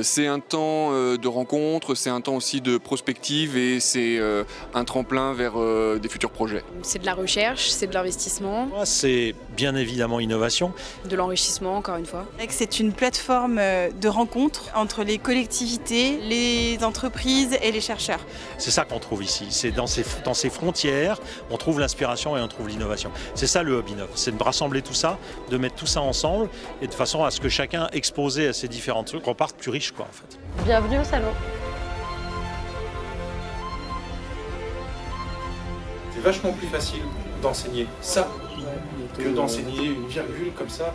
C'est un temps de rencontre, c'est un temps aussi de prospective et c'est un tremplin vers des futurs projets. C'est de la recherche, c'est de l'investissement. C'est bien évidemment innovation. De l'enrichissement, encore une fois. C'est une plateforme de rencontre entre les collectivités, les entreprises et les chercheurs. C'est ça qu'on trouve ici. C'est dans ces frontières, on trouve l'inspiration et on trouve l'innovation. C'est ça le Hub Innov, c'est de rassembler tout ça, de mettre tout ça ensemble et de façon à ce que chacun exposé à ces différents trucs reparte plus riche en fait. Bienvenue au salon. C'est vachement plus facile d'enseigner ça que d'enseigner une virgule comme ça.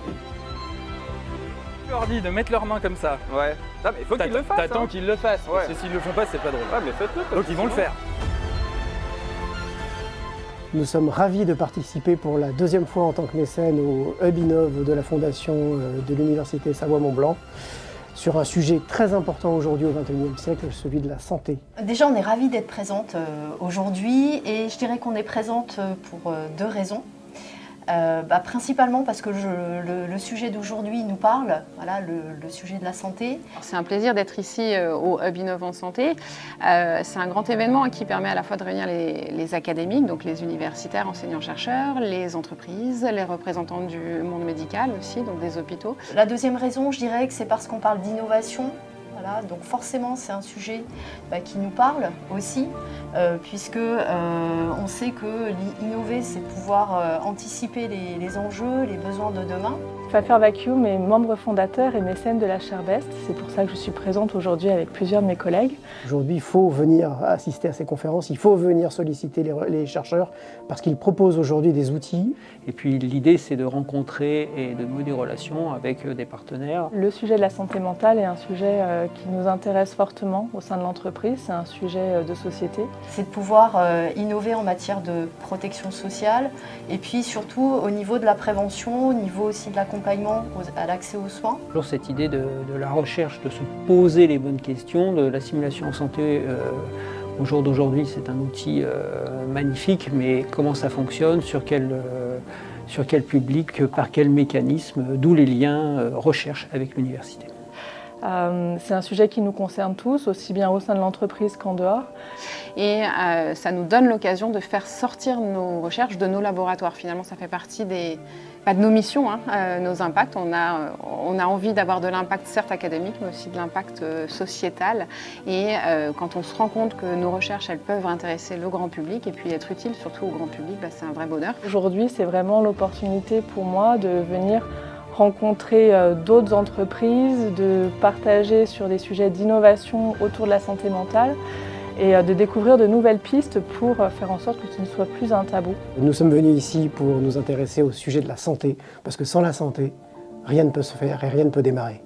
Je leur dis de mettre leurs mains comme ça. Ouais. Non, mais il faut qu'ils le fassent. T'attends qu'ils le fassent. Ouais. Parce que s'ils le font pas, c'est pas drôle. Ouais, mais faites-le. Donc ils vont le faire. Nous sommes ravis de participer pour la deuxième fois en tant que mécène au Hub Innov de la Fondation de l'Université Savoie-Mont-Blanc sur un sujet très important aujourd'hui au XXIe siècle, celui de la santé. Déjà, on est ravis d'être présente aujourd'hui et je dirais qu'on est présente pour deux raisons. Principalement parce que le sujet d'aujourd'hui nous parle, voilà, le sujet de la santé. C'est un plaisir d'être ici au Hub Innov en santé. C'est un grand événement qui permet à la fois de réunir les académiques, donc les universitaires, enseignants-chercheurs, les entreprises, les représentants du monde médical aussi, donc des hôpitaux. La deuxième raison, je dirais que c'est parce qu'on parle d'innovation. Voilà, donc forcément, c'est un sujet qui nous parle aussi, puisque on sait que innover, c'est pouvoir anticiper les enjeux, les besoins de demain. Pfeiffer Vacuum est membre fondateur et mécène de la chaire BEST. C'est pour ça que je suis présente aujourd'hui avec plusieurs de mes collègues. Aujourd'hui, il faut venir assister à ces conférences, il faut venir solliciter les chercheurs parce qu'ils proposent aujourd'hui des outils. Et puis l'idée, c'est de rencontrer et de nouer des relations avec des partenaires. Le sujet de la santé mentale est un sujet qui nous intéresse fortement au sein de l'entreprise. C'est un sujet de société. C'est de pouvoir innover en matière de protection sociale et puis surtout au niveau de la prévention, au niveau aussi de l'accompagnement à l'accès aux soins. Toujours cette idée de la recherche, de se poser les bonnes questions, de la simulation en santé. Au jour d'aujourd'hui, c'est un outil magnifique, mais comment ça fonctionne, sur quel public, par quel mécanisme, d'où les liens recherche avec l'université. C'est un sujet qui nous concerne tous, aussi bien au sein de l'entreprise qu'en dehors. Et ça nous donne l'occasion de faire sortir nos recherches de nos laboratoires. Finalement, ça fait partie pas de nos missions, nos impacts. On a envie d'avoir de l'impact, certes académique, mais aussi de l'impact sociétal. Et quand on se rend compte que nos recherches, elles peuvent intéresser le grand public et puis être utiles surtout au grand public, c'est un vrai bonheur. Aujourd'hui, c'est vraiment l'opportunité pour moi de venir rencontrer d'autres entreprises, de partager sur des sujets d'innovation autour de la santé mentale et de découvrir de nouvelles pistes pour faire en sorte que ce ne soit plus un tabou. Nous sommes venus ici pour nous intéresser au sujet de la santé, parce que sans la santé, rien ne peut se faire et rien ne peut démarrer.